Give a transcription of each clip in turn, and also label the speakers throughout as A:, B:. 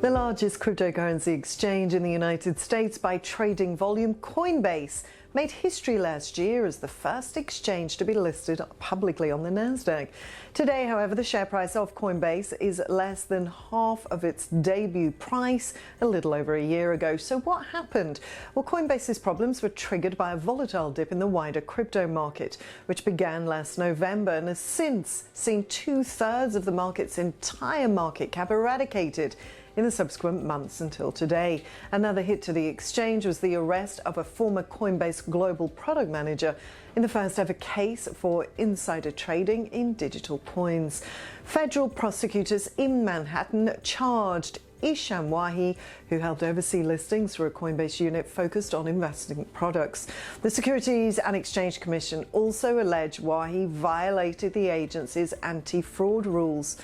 A: The largest cryptocurrency exchange in the United States by trading volume, Coinbase, made history last year as the first exchange to be listed publicly on the NASDAQ. Today, however, the share price of Coinbase is less than half of its debut price a little over a year ago. So what happened? Well, Coinbase's problems were triggered by a volatile dip in the wider crypto market, which began last November and has since seen two-thirds of the market's entire market cap eradicated in the subsequent months until today. Another hit to the exchange was the arrest of a former Coinbase global product manager in the first ever case for insider trading in digital coins. Federal prosecutors in Manhattan charged Isham Wahi, who helped oversee listings for a Coinbase unit focused on investing products. The Securities and Exchange Commission also alleged Wahi violated the agency's anti-fraud rules.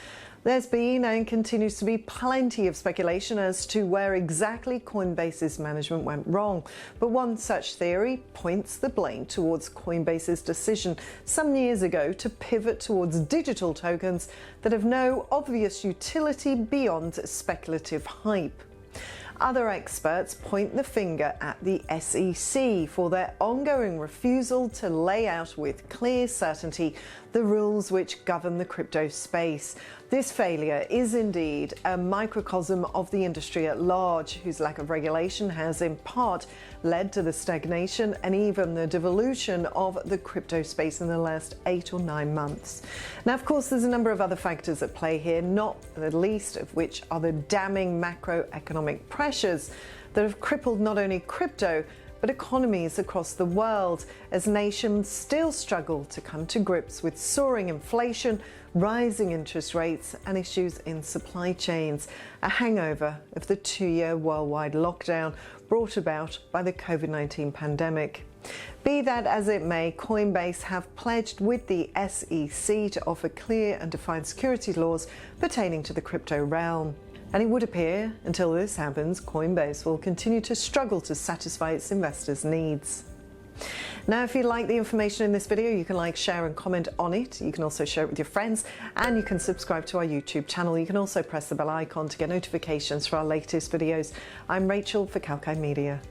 A: There's been and continues to be plenty of speculation as to where exactly Coinbase's management went wrong. But one such theory points the blame towards Coinbase's decision some years ago to pivot towards digital tokens that have no obvious utility beyond speculative hype. Other experts point the finger at the SEC for their ongoing refusal to lay out with clear certainty the rules which govern the crypto space. This failure is indeed a microcosm of the industry at large, whose lack of regulation has in part led to the stagnation and even the devolution of the crypto space in the last 8 or 9 months. Now, of course, there's a number of other factors at play here, not the least of which are the damning macroeconomic pressures that have crippled not only crypto but economies across the world as nations still struggle to come to grips with soaring inflation, rising interest rates and issues in supply chains, a hangover of the 2-year worldwide lockdown brought about by the COVID-19 pandemic. Be that as it may, Coinbase have pledged with the SEC to offer clear and defined security laws pertaining to the crypto realm. And it would appear, until this happens, Coinbase will continue to struggle to satisfy its investors' needs. Now, if you like the information in this video, you can like, share and comment on it. You can also share it with your friends and you can subscribe to our YouTube channel. You can also press the bell icon to get notifications for our latest videos. I'm Rachel for Kalkine Media.